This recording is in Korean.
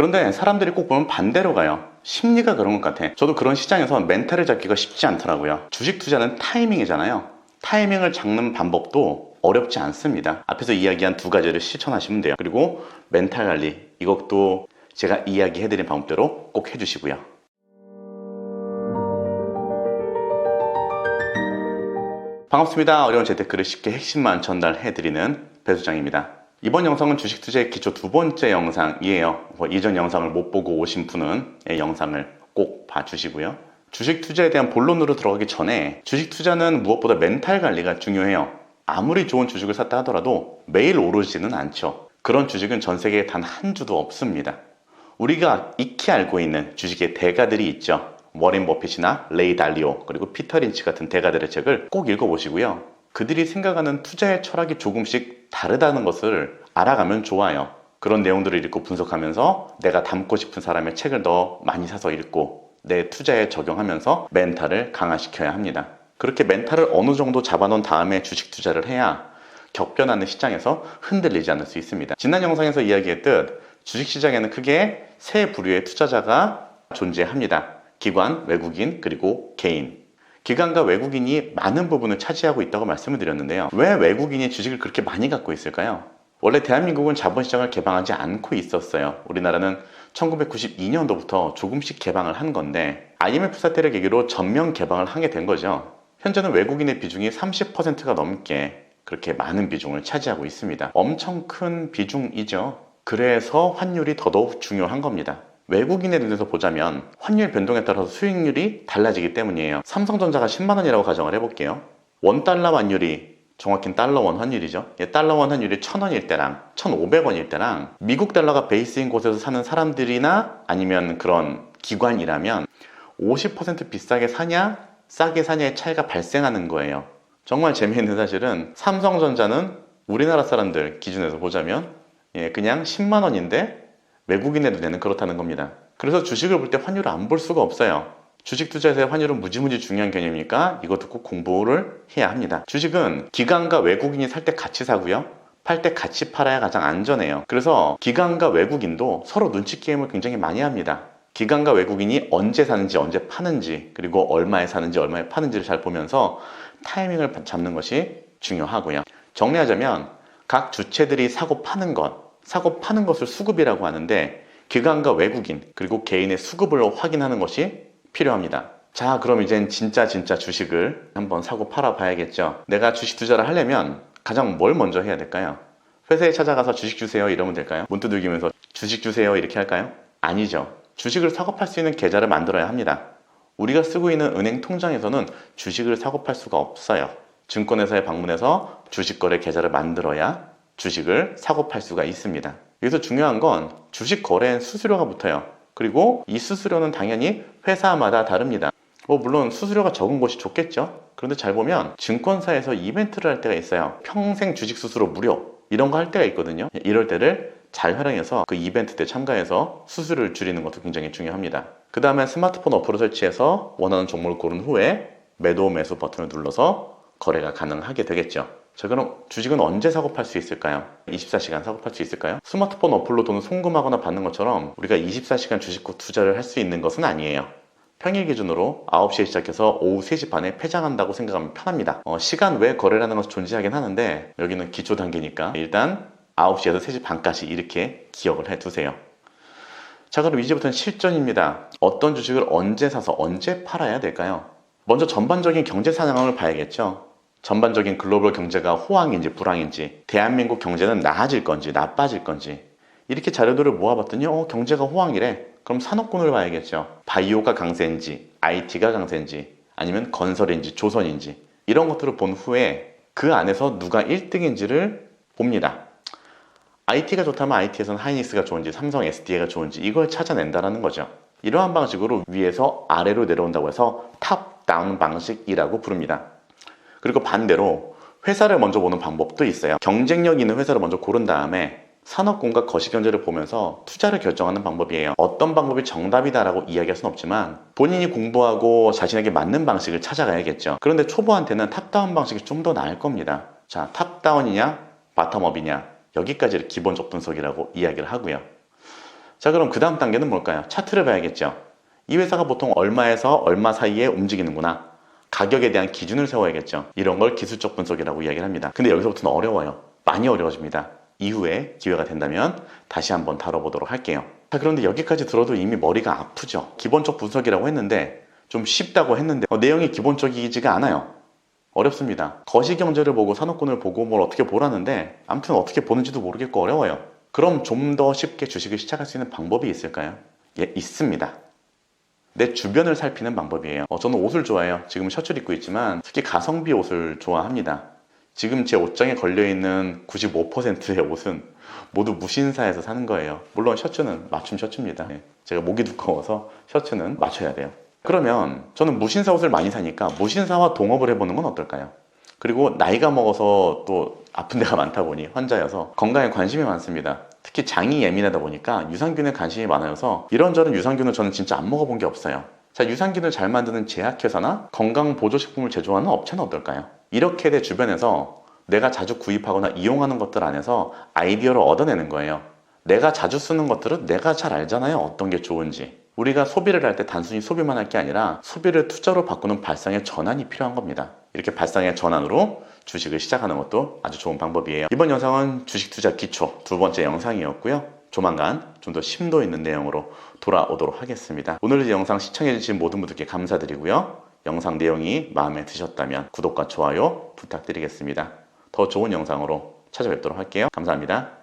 그런데 사람들이 꼭 보면 반대로 가요. 심리가 그런 것 같아. 저도 그런 시장에서 멘탈을 잡기가 쉽지 않더라고요. 주식 투자는 타이밍이잖아요. 타이밍을 잡는 방법도 어렵지 않습니다. 앞에서 이야기한 두 가지를 실천하시면 돼요. 그리고 멘탈 관리, 이것도 제가 이야기해드린 방법대로 꼭 해주시고요. 반갑습니다. 어려운 재테크를 쉽게 핵심만 전달해드리는 배수장입니다. 이번 영상은 주식 투자의 기초 두 번째 영상이에요. 이전 영상을 못 보고 오신 분은 이 영상을 꼭 봐주시고요. 주식 투자에 대한 본론으로 들어가기 전에 주식 투자는 무엇보다 멘탈 관리가 중요해요. 아무리 좋은 주식을 샀다 하더라도 매일 오르지는 않죠. 그런 주식은 전 세계에 단 한 주도 없습니다. 우리가 익히 알고 있는 주식의 대가들이 있죠. 워렌 버핏이나 레이 달리오, 그리고 피터 린치 같은 대가들의 책을 꼭 읽어보시고요. 그들이 생각하는 투자의 철학이 조금씩 다르다는 것을 알아가면 좋아요. 그런 내용들을 읽고 분석하면서 내가 닮고 싶은 사람의 책을 더 많이 사서 읽고 내 투자에 적용하면서 멘탈을 강화시켜야 합니다. 그렇게 멘탈을 어느 정도 잡아놓은 다음에 주식 투자를 해야 격변하는 시장에서 흔들리지 않을 수 있습니다. 지난 영상에서 이야기했듯 주식시장에는 크게 세 부류의 투자자가 존재합니다. 기관, 외국인, 그리고 개인. 기관과 외국인이 많은 부분을 차지하고 있다고 말씀을 드렸는데요. 왜 외국인이 주식을 그렇게 많이 갖고 있을까요? 원래 대한민국은 자본시장을 개방하지 않고 있었어요. 우리나라는 1992년도부터 조금씩 개방을 한 건데 IMF 사태를 계기로 전면 개방을 하게 된 거죠. 현재는 외국인의 비중이 30%가 넘게 그렇게 많은 비중을 차지하고 있습니다. 엄청 큰 비중이죠. 그래서 환율이 더더욱 중요한 겁니다. 외국인의 눈에서 보자면 환율 변동에 따라서 수익률이 달라지기 때문이에요. 삼성전자가 10만원이라고 가정을 해볼게요. 원달러 환율이, 정확히는 달러원 환율이죠. 달러원 환율이 1000원일 때랑 1500원일 때랑 미국 달러가 베이스인 곳에서 사는 사람들이나 아니면 그런 기관이라면 50% 비싸게 사냐 싸게 사냐의 차이가 발생하는 거예요. 정말 재미있는 사실은 삼성전자는 우리나라 사람들 기준에서 보자면 그냥 10만원인데 외국인의 눈에는 그렇다는 겁니다. 그래서 주식을 볼 때 환율을 안 볼 수가 없어요. 주식 투자에서의 환율은 무지무지 중요한 개념이니까 이것도 꼭 공부를 해야 합니다. 주식은 기관과 외국인이 살 때 같이 사고요. 팔 때 같이 팔아야 가장 안전해요. 그래서 기관과 외국인도 서로 눈치 게임을 굉장히 많이 합니다. 기관과 외국인이 언제 사는지 언제 파는지 그리고 얼마에 사는지 얼마에 파는지를 잘 보면서 타이밍을 잡는 것이 중요하고요. 정리하자면 각 주체들이 사고 파는 것을 수급이라고 하는데 기관과 외국인 그리고 개인의 수급을 확인하는 것이 필요합니다. 자, 그럼 이젠 진짜 주식을 한번 사고 팔아 봐야겠죠. 내가 주식 투자를 하려면 가장 뭘 먼저 해야 될까요? 회사에 찾아가서 주식 주세요 이러면 될까요? 문 두들기면서 주식 주세요 이렇게 할까요? 아니죠. 주식을 사고 팔 수 있는 계좌를 만들어야 합니다. 우리가 쓰고 있는 은행 통장에서는 주식을 사고 팔 수가 없어요. 증권회사에 방문해서 주식거래 계좌를 만들어야 주식을 사고 팔 수가 있습니다. 여기서 중요한 건 주식 거래엔 수수료가 붙어요. 그리고 이 수수료는 당연히 회사마다 다릅니다. 물론 수수료가 적은 곳이 좋겠죠. 그런데 잘 보면 증권사에서 이벤트를 할 때가 있어요. 평생 주식 수수료 무료 이런 거 할 때가 있거든요. 이럴 때를 잘 활용해서 그 이벤트 때 참가해서 수수료를 줄이는 것도 굉장히 중요합니다. 그 다음에 스마트폰 어플을 설치해서 원하는 종목을 고른 후에 매도 매수 버튼을 눌러서 거래가 가능하게 되겠죠. 자, 그럼 주식은 언제 사고 팔 수 있을까요? 24시간 사고 팔 수 있을까요? 스마트폰 어플로 돈을 송금하거나 받는 것처럼 우리가 24시간 주식 투자를 할 수 있는 것은 아니에요. 평일 기준으로 9시에 시작해서 오후 3시 반에 폐장한다고 생각하면 편합니다. 시간 외 거래라는 것이 존재하긴 하는데 여기는 기초 단계니까 일단 9시에서 3시 반까지 이렇게 기억을 해두세요. 자, 그럼 이제부터는 실전입니다. 어떤 주식을 언제 사서 언제 팔아야 될까요? 먼저 전반적인 경제 상황을 봐야겠죠. 전반적인 글로벌 경제가 호황인지 불황인지, 대한민국 경제는 나아질 건지 나빠질 건지 이렇게 자료들을 모아봤더니 경제가 호황이래. 그럼 산업군을 봐야겠죠. 바이오가 강세인지 IT가 강세인지 아니면 건설인지 조선인지 이런 것들을 본 후에 그 안에서 누가 1등인지를 봅니다. IT가 좋다면 IT에서는 하이닉스가 좋은지 삼성 SDI가 좋은지 이걸 찾아낸다는 거죠. 이러한 방식으로 위에서 아래로 내려온다고 해서 탑다운 방식이라고 부릅니다. 그리고 반대로 회사를 먼저 보는 방법도 있어요. 경쟁력 있는 회사를 먼저 고른 다음에 산업군과 거시경제를 보면서 투자를 결정하는 방법이에요. 어떤 방법이 정답이다라고 이야기할 수는 없지만 본인이 공부하고 자신에게 맞는 방식을 찾아가야겠죠. 그런데 초보한테는 탑다운 방식이 좀 더 나을 겁니다. 자, 탑다운이냐 바텀업이냐 여기까지를 기본적 분석이라고 이야기를 하고요. 자, 그럼 그 다음 단계는 뭘까요? 차트를 봐야겠죠. 이 회사가 보통 얼마에서 얼마 사이에 움직이는구나. 가격에 대한 기준을 세워야겠죠. 이런 걸 기술적 분석이라고 이야기를 합니다. 근데 여기서부터는 어려워요. 많이 어려워집니다. 이후에 기회가 된다면 다시 한번 다뤄보도록 할게요. 자, 그런데 여기까지 들어도 이미 머리가 아프죠. 기본적 분석이라고 했는데 좀 쉽다고 했는데 내용이 기본적이지가 않아요. 어렵습니다. 거시경제를 보고 산업군을 보고 뭘 어떻게 보라는데 아무튼 어떻게 보는지도 모르겠고 어려워요. 그럼 좀 더 쉽게 주식을 시작할 수 있는 방법이 있을까요? 예, 있습니다. 내 주변을 살피는 방법이에요. 저는 옷을 좋아해요. 지금 셔츠를 입고 있지만 특히 가성비 옷을 좋아합니다. 지금 제 옷장에 걸려있는 95%의 옷은 모두 무신사에서 사는 거예요. 물론 셔츠는 맞춤 셔츠입니다. 제가 목이 두꺼워서 셔츠는 맞춰야 돼요. 그러면 저는 무신사 옷을 많이 사니까 무신사와 동업을 해보는 건 어떨까요? 그리고 나이가 먹어서 또 아픈 데가 많다 보니 환자여서 건강에 관심이 많습니다. 특히 장이 예민하다 보니까 유산균에 관심이 많아서 이런저런 유산균을 저는 진짜 안 먹어본 게 없어요. 자, 유산균을 잘 만드는 제약회사나 건강보조식품을 제조하는 업체는 어떨까요? 이렇게 내 주변에서 내가 자주 구입하거나 이용하는 것들 안에서 아이디어를 얻어내는 거예요. 내가 자주 쓰는 것들은 내가 잘 알잖아요. 어떤 게 좋은지. 우리가 소비를 할 때 단순히 소비만 할 게 아니라 소비를 투자로 바꾸는 발상의 전환이 필요한 겁니다. 이렇게 발상의 전환으로 주식을 시작하는 것도 아주 좋은 방법이에요. 이번 영상은 주식 투자 기초 두 번째 영상이었고요. 조만간 좀 더 심도 있는 내용으로 돌아오도록 하겠습니다. 오늘 이 영상 시청해주신 모든 분들께 감사드리고요. 영상 내용이 마음에 드셨다면 구독과 좋아요 부탁드리겠습니다. 더 좋은 영상으로 찾아뵙도록 할게요. 감사합니다.